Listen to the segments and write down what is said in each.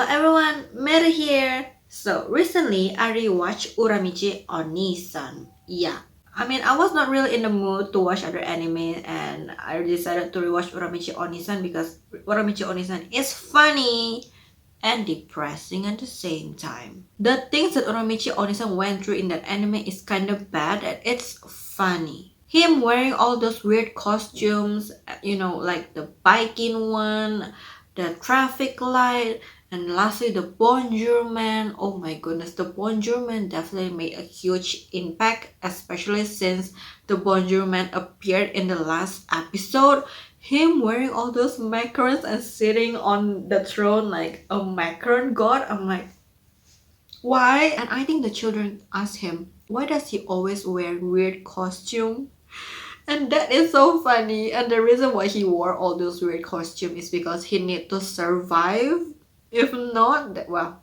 Hello everyone, Meru here. So recently I rewatched Uramichi oniisan. Yeah, I mean I was not really in the mood to watch other anime and I decided to rewatch Uramichi oniisan because Uramichi oniisan is funny and depressing at the same time. The things that Uramichi oniisan went through in that anime is kind of bad and it's funny. Him wearing all those weird costumes, like the biking one, the traffic light, and lastly the Bonjour Man. Oh my goodness, the Bonjour Man definitely made a huge impact, especially since the Bonjour Man appeared in the last episode. Him wearing all those macarons and sitting on the throne like a macaron god. I'm like, why? And I think the children ask him, why does he always wear weird costume? And that is so funny. And the reason why he wore all those weird costume is because he need to survive. If not, well,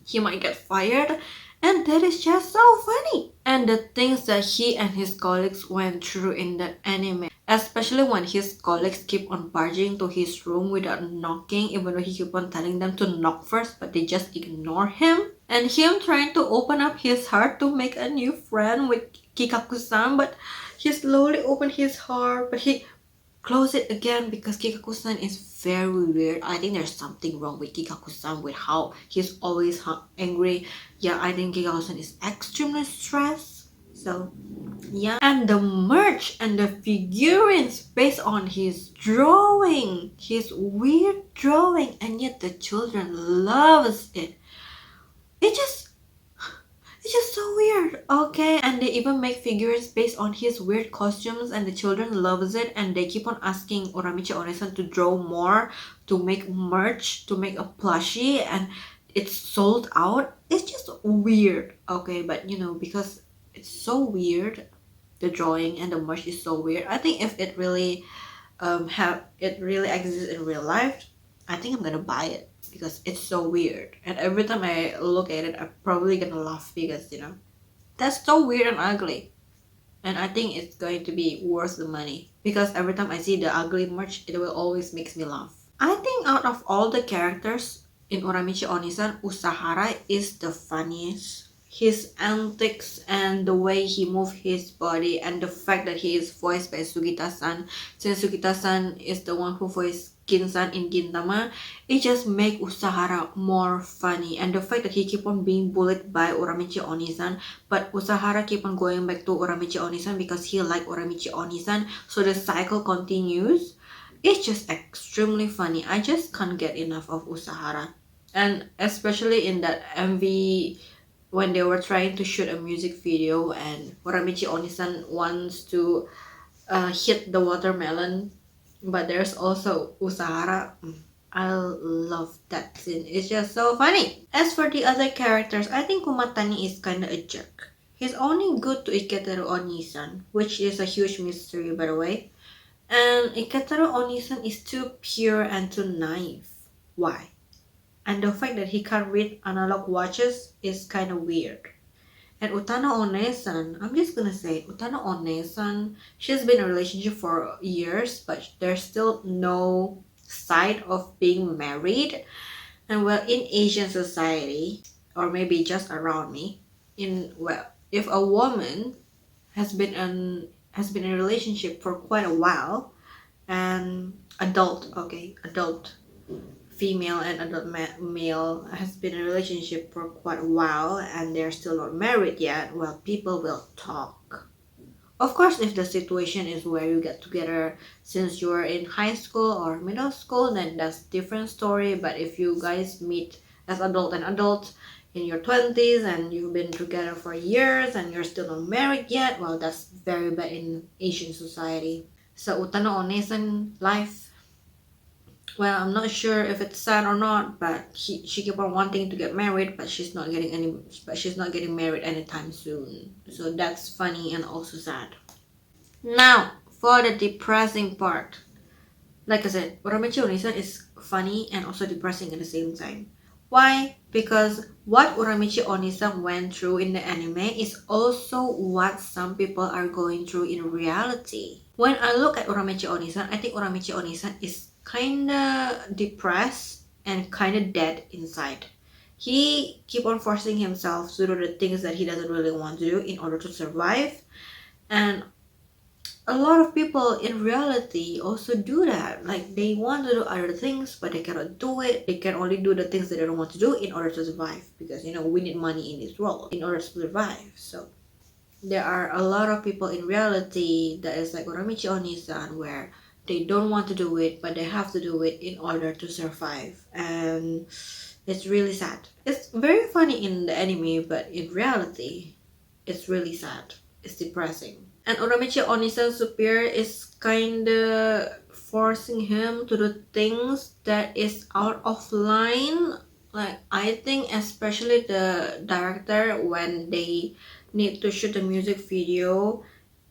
he might get fired. And that is just so funny. And the things that he and his colleagues went through in that anime, especially when his colleagues keep on barging to his room without knocking, even though he keep on telling them to knock first, but they just ignore him. And him trying to open up his heart to make a new friend with Kikaku-san, but he slowly opened his heart, but he closed it again because Kikaku-san is very weird. I think there's something wrong with Kikaku-san with how he's always angry. Yeah, I think Kikaku-san is extremely stressed. So, yeah. And the merch and the figurines based on his drawing, his weird drawing, and yet the children loves it. It's just so weird, okay? And they even make figures based on his weird costumes and the children loves it and they keep on asking Uramichi Onisan to draw more, to make merch, to make a plushie and it's sold out. It's just weird, okay? But because it's so weird, the drawing and the merch is so weird. I think if it really exists in real life, I think I'm gonna buy it because it's so weird. And every time I look at it, I'm probably gonna laugh because that's so weird and ugly. And I think it's going to be worth the money because every time I see the ugly merch, it will always makes me laugh. I think out of all the characters in Uramichi Onisan, Usahara is the funniest. His antics and the way he moves his body and the fact that he is voiced by Sugita-san, since Sugita-san is the one who voiced Kin-san in Gintama, it just make Usahara more funny. And the fact that he keep on being bullied by Uramichi Onisan, but Usahara keep on going back to Uramichi Onisan because he like Uramichi Onisan, so the cycle continues. It's just extremely funny. I just can't get enough of Usahara. And especially in that MV when they were trying to shoot a music video and Uramichi Onisan wants to hit the watermelon, but there's also Usahara. I love that scene. It's just so funny. As for the other characters, I think Kumatani is kinda a jerk. He's only good to Iketeru Onisan, which is a huge mystery by the way. And Iketeru Onisan is too pure and too naive. Why? And the fact that he can't read analog watches is kind of weird. And Utano Onesan, I'm just gonna say, Utano Onesan, she's been in a relationship for years, but there's still no sight of being married. And well, in Asian society, or maybe just around me, if a woman has been in a relationship for quite a while, and adult female and adult male has been in a relationship for quite a while and they're still not married yet, well, people will talk. Of course, if the situation is where you get together since you're in high school or middle school, then that's different story. But if you guys meet as adult and adult in your 20s and you've been together for years and you're still not married yet, well, that's very bad in Asian society. So Utano Onesan life, well, I'm not sure if it's sad or not, but she keep on wanting to get married, but she's not getting married anytime soon. So that's funny and also sad. Now for the depressing part. Like I said, Uramichi Onisan is funny and also depressing at the same time. Why? Because what Uramichi Onisan went through in the anime is also what some people are going through in reality. When I look at Uramichi Onisan, I think Uramichi Onisan is kinda depressed and kind of dead inside. He keep on forcing himself to do the things that he doesn't really want to do in order to survive. And a lot of people in reality also do that. Like they want to do other things, but they cannot do it. They can only do the things that they don't want to do in order to survive, because we need money in this world in order to survive. So there are a lot of people in reality that is like Uramichi Onisan, where they don't want to do it, but they have to do it in order to survive. And it's really sad. It's very funny in the anime, but in reality, it's really sad. It's depressing. And Uramichi Onisan's superior is kinda forcing him to do things that is out of line. Like I think especially the director, when they need to shoot a music video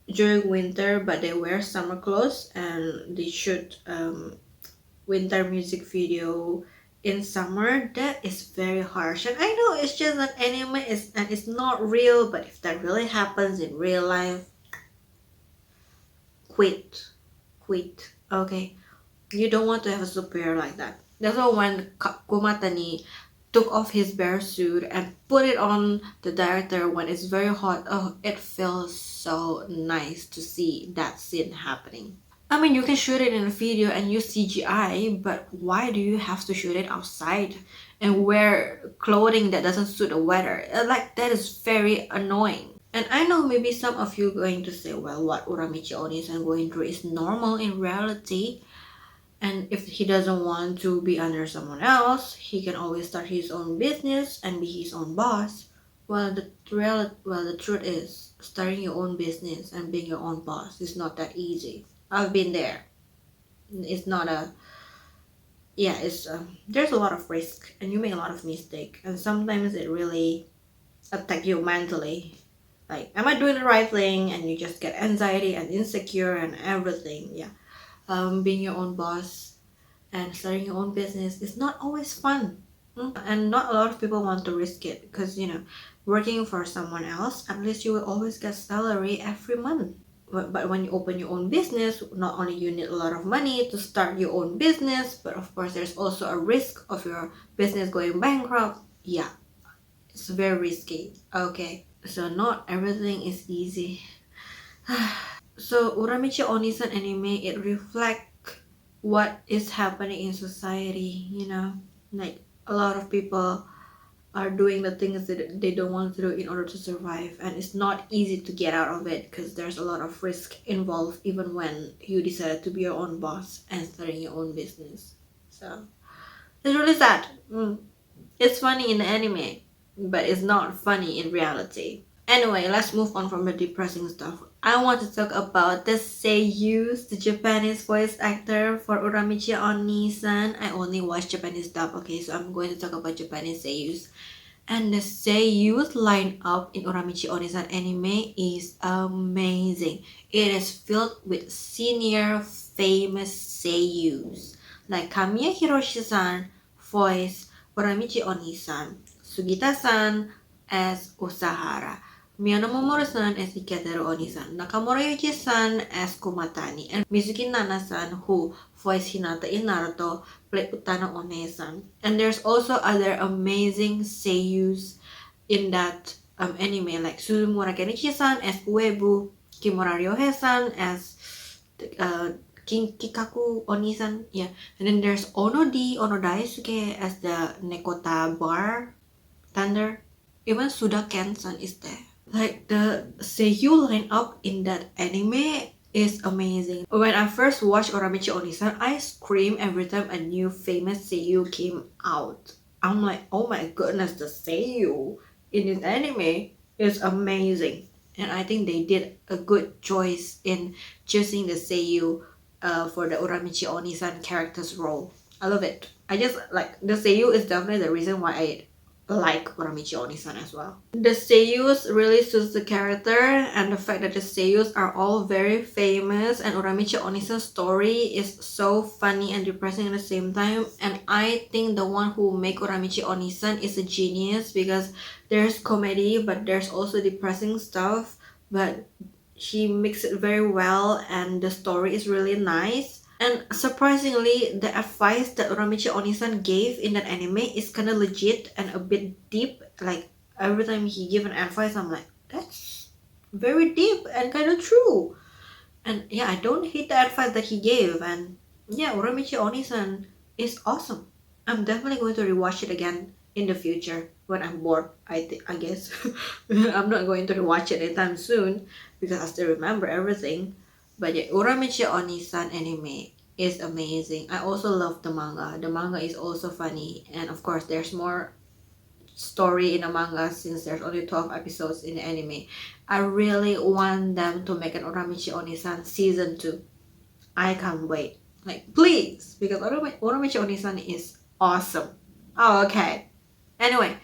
during winter, but they wear summer clothes and they shoot winter music video in summer. That is very harsh. And I know it's just an anime, and it's not real, but if that really happens in real life, quit. Okay, you don't want to have a superior like that. That's why when Kumatani took off his bear suit and put it on the director when it's very hot, oh, it feels so nice to see that scene happening. I mean, you can shoot it in a video and use CGI, but why do you have to shoot it outside and wear clothing that doesn't suit the weather? Like, that is very annoying. And I know maybe some of you going to say, well, what Uramichi Onisan going through is normal in reality. And if he doesn't want to be under someone else, he can always start his own business and be his own boss. Well, the truth is, starting your own business and being your own boss is not that easy. I've been there. It's not a, yeah, it's there's a lot of risk and you make a lot of mistake, and sometimes it really attack you mentally. Like, am I doing the right thing? And you just get anxiety and insecure and everything. Yeah. Being your own boss and starting your own business is not always fun. And not a lot of people want to risk it, because working for someone else, at least you will always get salary every month. But when you open your own business, not only you need a lot of money to start your own business, but of course there's also a risk of your business going bankrupt. Yeah, it's very risky. Okay, so not everything is easy. So Uramichi Onisan anime, it reflects what is happening in society. Like a lot of people are doing the things that they don't want to do in order to survive, and it's not easy to get out of it because there's a lot of risk involved, even when you decided to be your own boss and starting your own business. So it's really sad. It's funny in the anime, but it's not funny in reality. Anyway, let's move on from the depressing stuff. I want to talk about the seiyus, the Japanese voice actor for Uramichi Onisan. I only watch Japanese dub, okay, so I'm going to talk about Japanese seiyus. And the seiyus lineup in Uramichi Onisan anime is amazing. It is filled with senior famous seiyus like Kamiya Hiroshi-san voice Uramichi Onisan, Sugita-san as Usahara, Miyano Momoro-san as Iketeru Onisan, Nakamura Yuji-san as Kumatani, and Mizuki Nana-san, who voiced Hinata in Naruto, played Utano One-san. And there's also other amazing seiyus in that anime, like Suzumura Kenichi-san as Uebu, Kimura Ryohei-san as Kikaku Onisan, yeah. And then there's Ono Daisuke as the Nekota bartender. Even Suda Ken-san is there. Like, the seiyuu lineup in that anime is amazing. When I first watched Uramichi Onisan, I screamed every time a new famous seiyuu came out. I'm like, oh my goodness, the seiyuu in this anime is amazing. And I think they did a good choice in choosing the seiyuu for the Uramichi Onisan character's role. I love it. I just like the seiyuu is definitely the reason why I like Uramichi Onisan as well. The seiyus really suits the character, and the fact that the seiyus are all very famous, and Uramichi Onisan's story is so funny and depressing at the same time. And I think the one who make Uramichi Onisan is a genius, because there's comedy but there's also depressing stuff, but she mixes it very well and the story is really nice. And surprisingly, the advice that Uramichi Onisan gave in that anime is kind of legit and a bit deep. Like every time he give an advice, I'm like, that's very deep and kind of true. And yeah, I don't hate the advice that he gave. And yeah, Uramichi Onisan is awesome. I'm definitely going to rewatch it again in the future when I'm bored. I guess I'm not going to rewatch it anytime soon because I still remember everything. But yeah, Uramichi Onisan anime is amazing. I also love the manga. The manga is also funny, and of course, there's more story in the manga since there's only 12 episodes in the anime. I really want them to make an Uramichi Onisan season 2. I can't wait. Like, please, because Uramichi Onisan is awesome. Oh, okay. Anyway,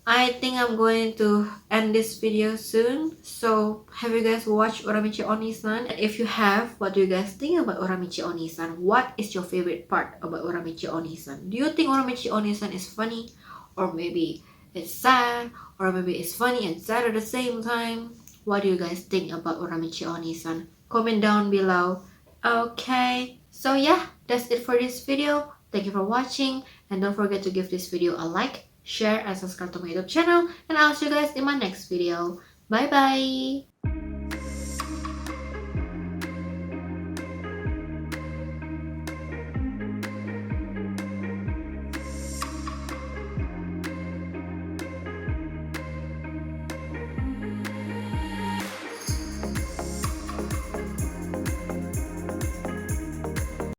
I think I'm going to end this video soon. So, have you guys watched Uramichi Onisan? And if you have, what do you guys think about Uramichi Onisan? What is your favorite part about Uramichi Onisan? Do you think Uramichi Onisan is funny? Or maybe it's sad? Or maybe it's funny and sad at the same time? What do you guys think about Uramichi Onisan? Comment down below. Okay, so yeah, that's it for this video. Thank you for watching, and don't forget to give this video a like, share, and subscribe to my YouTube channel, and I'll see you guys in my next video. Bye bye!